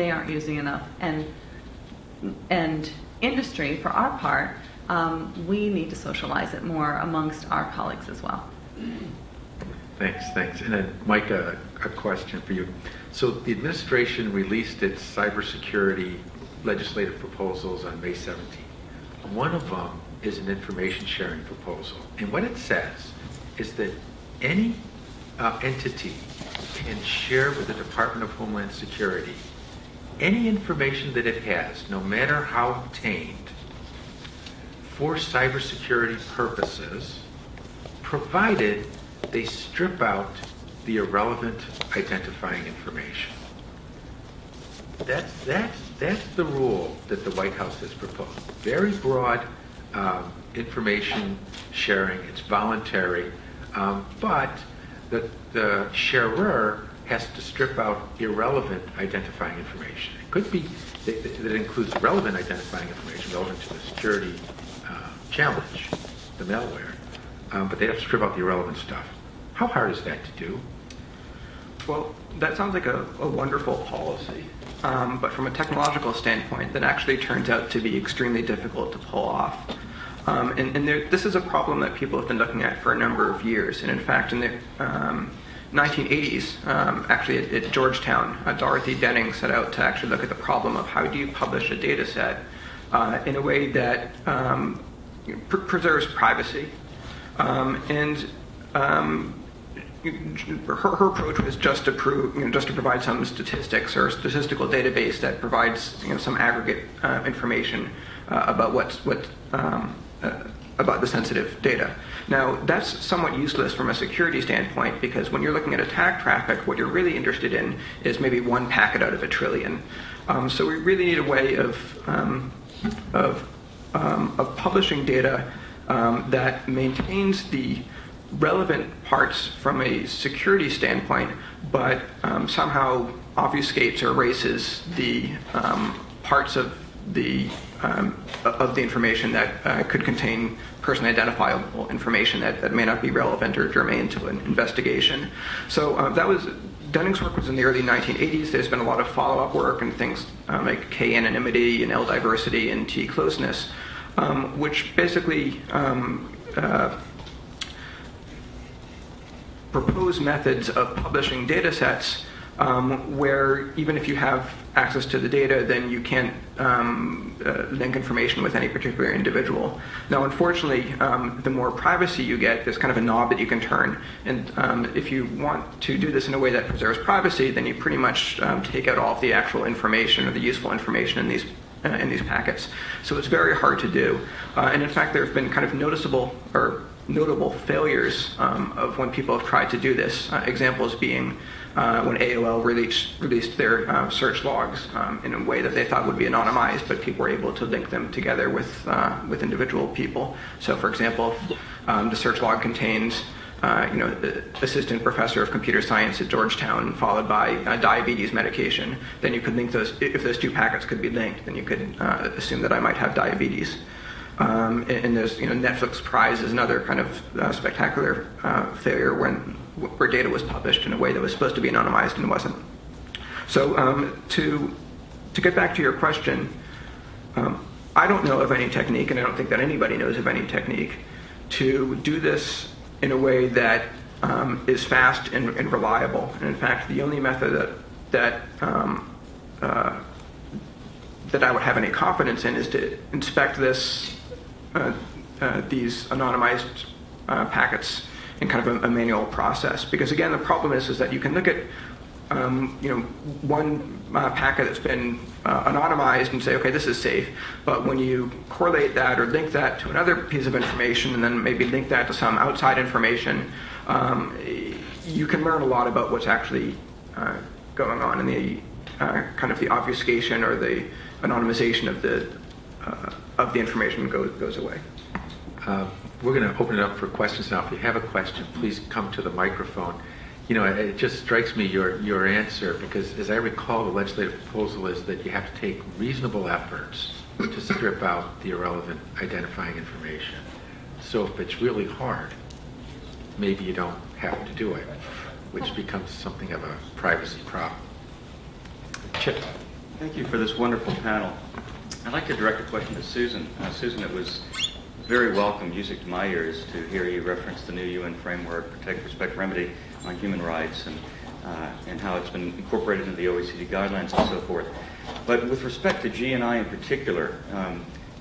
they aren't using enough. And industry, for our part, we need to socialize it more amongst our colleagues as well. Thanks. And then, Mike, a question for you. So the administration released its cybersecurity legislative proposals on May 17th. One of them is an information sharing proposal. And what it says is that any entity can share with the Department of Homeland Security any information that it has, no matter how obtained, for cybersecurity purposes, provided they strip out the irrelevant identifying information. That's the rule that the White House has proposed. Very broad information sharing. It's voluntary, but the sharer has to strip out irrelevant identifying information. It could be that includes relevant identifying information relevant to the security challenge, the malware, but they have to strip out the irrelevant stuff. How hard is that to do? Well, that sounds like a wonderful policy, but from a technological standpoint, that actually turns out to be extremely difficult to pull off. This is a problem that people have been looking at for a number of years, and in fact, in the 1980s, actually at Georgetown, Dorothy Denning set out to actually look at the problem of how do you publish a data set in a way that preserves privacy. Her approach was just to provide some statistics or a statistical database that provides some aggregate information about about the sensitive data. Now, that's somewhat useless from a security standpoint, because when you're looking at attack traffic, what you're really interested in is maybe one packet out of a trillion. So we really need a way of publishing data that maintains the relevant parts from a security standpoint, but somehow obfuscates or erases the parts of the information that could contain personally identifiable information that may not be relevant or germane to an investigation. So Denning's work was in the early 1980s. There's been a lot of follow-up work and things like K-anonymity and L-diversity and T-closeness, which basically propose methods of publishing data sets where even if you have access to the data, then you can't link information with any particular individual. Now, unfortunately, the more privacy you get, there's kind of a knob that you can turn. And if you want to do this in a way that preserves privacy, then you pretty much take out all of the actual information or the useful information in these packets. So it's very hard to do. And in fact, there have been kind of notable failures of when people have tried to do this. Examples being when AOL released their search logs in a way that they thought would be anonymized, but people were able to link them together with individual people. So, for example, the search log contains assistant professor of computer science at Georgetown, followed by diabetes medication. Then you could link those. If those two packets could be linked, then you could assume that I might have diabetes. And there's, Netflix Prize is another kind of spectacular failure where data was published in a way that was supposed to be anonymized and wasn't. So to get back to your question, I don't know of any technique, and I don't think that anybody knows of any technique, to do this in a way that is fast and reliable. And in fact, the only method that I would have any confidence in is to inspect these anonymized packets in kind of a manual process. Because again, the problem is that you can look at one packet that's been anonymized and say, okay, this is safe. But when you correlate that or link that to another piece of information and then maybe link that to some outside information, you can learn a lot about what's actually going on, and the kind of the obfuscation or the anonymization of the information goes away. We're going to open it up for questions now. If you have a question, please come to the microphone. It just strikes me your answer, because as I recall, the legislative proposal is that you have to take reasonable efforts to strip out the irrelevant identifying information. So if it's really hard, maybe you don't have to do it, which becomes something of a privacy problem. Chip. Thank you for this wonderful panel. I'd like to direct a question to Susan. Susan, it was very welcome music to my ears to hear you reference the new UN framework, Protect, Respect, Remedy on human rights and how it's been incorporated into the OECD guidelines and so forth. But with respect to G&I in particular,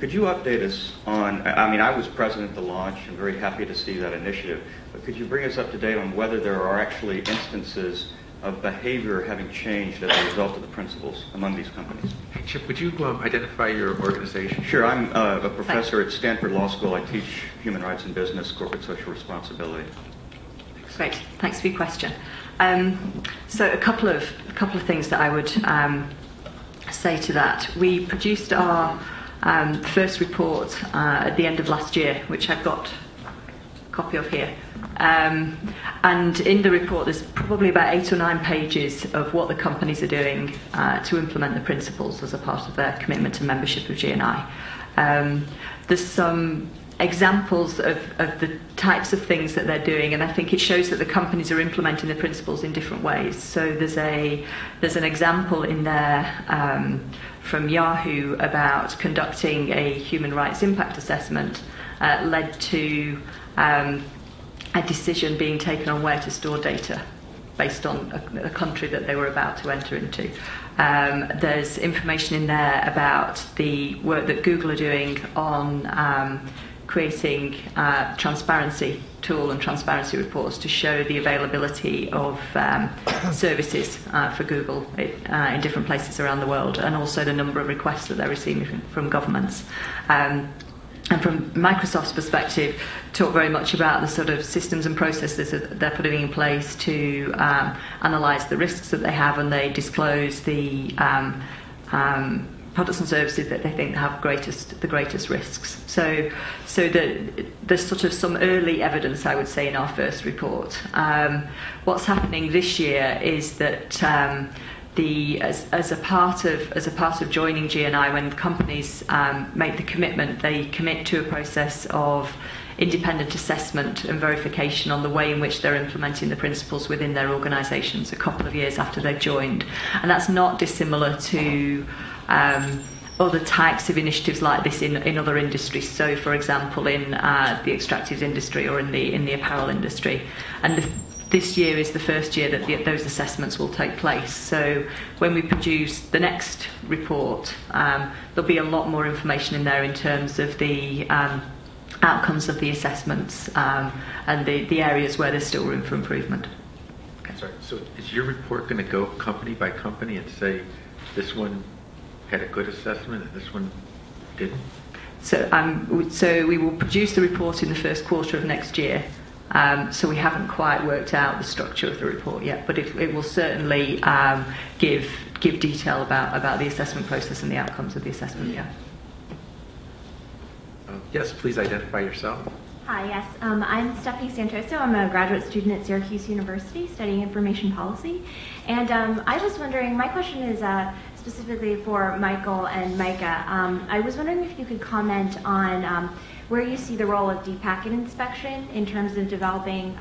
could you update us on, I mean, I was present at the launch and very happy to see that initiative, but could you bring us up to date on whether there are actually instances of behavior having changed as a result of the principles among these companies? Hey, Chip, would you identify your organization? Sure. I'm a professor at Stanford Law School. I teach human rights and business, corporate social responsibility. Great. Thanks for your question. So a couple of things that I would say to that. We produced our first report at the end of last year, which I've got a copy of here. And in the report, there's probably about 8 or 9 pages of what the companies are doing to implement the principles as a part of their commitment and membership of G&I. There's some examples of the types of things that they're doing, and I think it shows that the companies are implementing the principles in different ways. So there's an example in there from Yahoo about conducting a human rights impact assessment led to a decision being taken on where to store data based on a country that they were about to enter into. There's information in there about the work that Google are doing on creating transparency tool and transparency reports to show the availability of services for Google in different places around the world, and also the number of requests that they're receiving from governments. And from Microsoft's perspective, talk very much about the sort of systems and processes that they're putting in place to analyse the risks that they have, and they disclose the products and services that they think have the greatest risks. So there's sort of some early evidence, I would say, in our first report. What's happening this year is that as a part of joining G&I, when companies make the commitment, they commit to a process of independent assessment and verification on the way in which they're implementing the principles within their organisations a couple of years after they've joined. And that's not dissimilar to other types of initiatives like this in other industries. So, for example, in the extractives industry or in the apparel industry. And this year is the first year that those assessments will take place. So when we produce the next report, there'll be a lot more information in there in terms of the outcomes of the assessments and the areas where there's still room for improvement. Okay. Sorry. So is your report going to go company by company and say this one had a good assessment and this one didn't? So we will produce the report in the first quarter of next year. So we haven't quite worked out the structure of the report yet, but it will certainly give detail about the assessment process and the outcomes of the assessment. Yeah. Yes, please identify yourself. Hi, yes. I'm Stephanie Santoso. I'm a graduate student at Syracuse University studying information policy. And I was wondering, my question is specifically for Michael and Micah. I was wondering if you could comment on where you see the role of deep packet inspection in terms of developing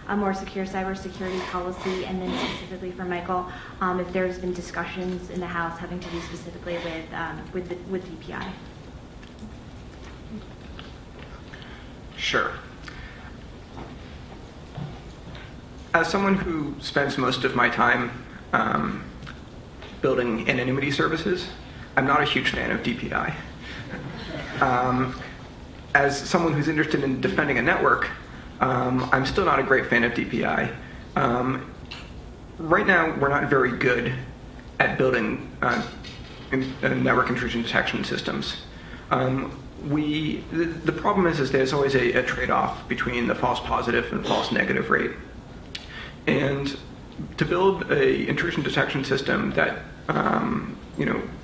a more secure cybersecurity policy, and then specifically for Michael, if there's been discussions in the House having to do specifically with DPI. Sure. As someone who spends most of my time building anonymity services, I'm not a huge fan of DPI. As someone who's interested in defending a network, I'm still not a great fan of DPI. Right now, we're not very good at building network intrusion detection systems. The problem is there's always a trade-off between the false positive and false negative rate. And to build a intrusion detection system that,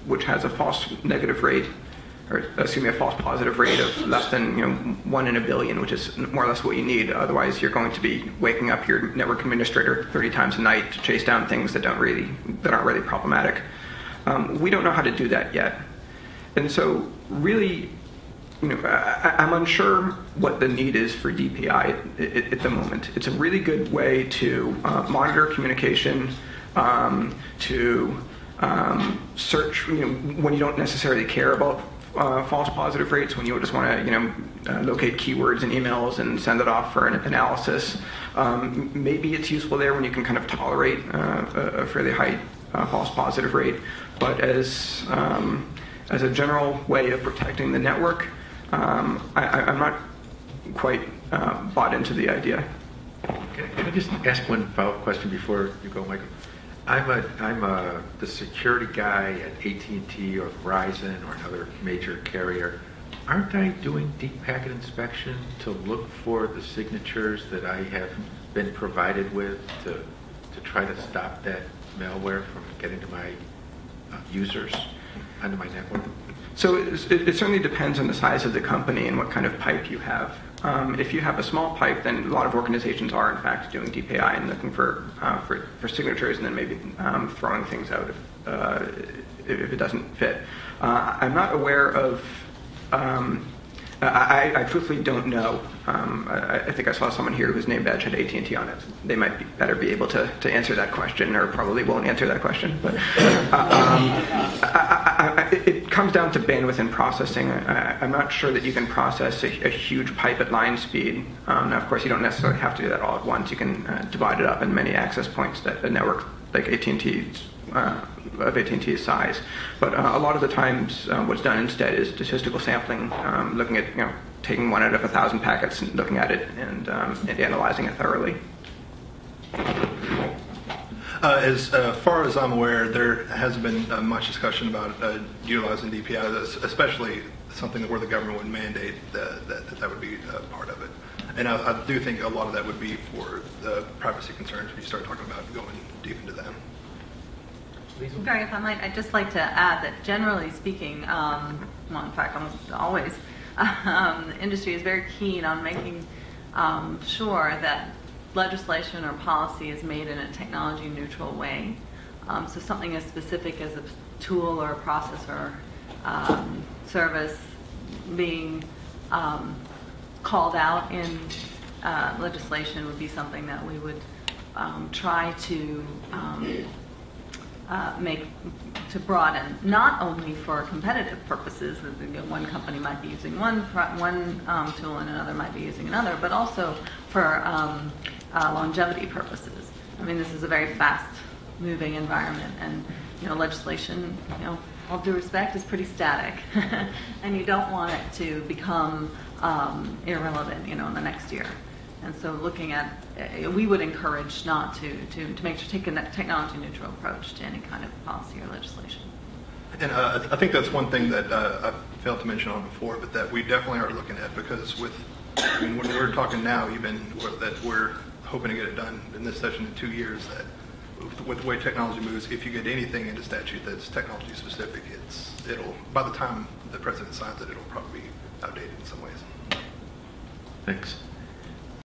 which has a false negative rate, or excuse me, a false positive rate of less than 1 in a billion, which is more or less what you need. Otherwise, you're going to be waking up your network administrator 30 times a night to chase down things that aren't really problematic. We don't know how to do that yet, and so really, I'm unsure what the need is for DPI at the moment. It's a really good way to monitor communication, to search, when you don't necessarily care about false positive rates, when you just want to, locate keywords in emails and send it off for an analysis. Maybe it's useful there when you can kind of tolerate a fairly high false positive rate. But as a general way of protecting the network, I'm not quite bought into the idea. Can I just ask one follow-up question before you go, Michael? I'm the security guy at AT&T or Verizon or another major carrier. Aren't I doing deep packet inspection to look for the signatures that I have been provided with to try to stop that malware from getting to my users onto my network? So it certainly depends on the size of the company and what kind of pipe you have. If you have a small pipe, then a lot of organizations are in fact doing deep AI and looking for signatures, and then maybe throwing things out if it doesn't fit. I'm not aware of. I truthfully don't know. I think I saw someone here whose name badge had AT&T on it. They might better be able to answer that question, or probably won't answer that question. But it comes down to bandwidth and processing. I'm not sure that you can process a huge pipe at line speed. Now, of course, you don't necessarily have to do that all at once. You can divide it up in many access points that a network like AT&T's of AT&T's size. But a lot of the times what's done instead is statistical sampling, looking at, taking 1 out of 1,000 packets and looking at it and analyzing it thoroughly. As far as I'm aware, there hasn't been much discussion about utilizing DPI, especially something where the government would mandate that would be part of it. And I do think a lot of that would be for the privacy concerns when you start talking about going deep into them. Gary, if I might, I'd just like to add that generally speaking, in fact, almost always, the industry is very keen on making sure that legislation or policy is made in a technology-neutral way. So something as specific as a tool or a process or service being called out in legislation would be something that we would try to make to broaden, not only for competitive purposes, that one company might be using one tool and another might be using another, but also for longevity purposes. I mean, this is a very fast-moving environment, and legislation, all due respect, is pretty static, and you don't want it to become irrelevant, in the next year. And so looking at, we would encourage not to make sure take a technology-neutral approach to any kind of policy or legislation. And I think that's one thing that I failed to mention on before, but that we definitely are looking at, because when we're talking now, even that we're hoping to get it done in this session in 2 years, that with the way technology moves, if you get anything into statute that's technology specific, it'll by the time the president signs it, it'll probably be outdated in some ways. Thanks.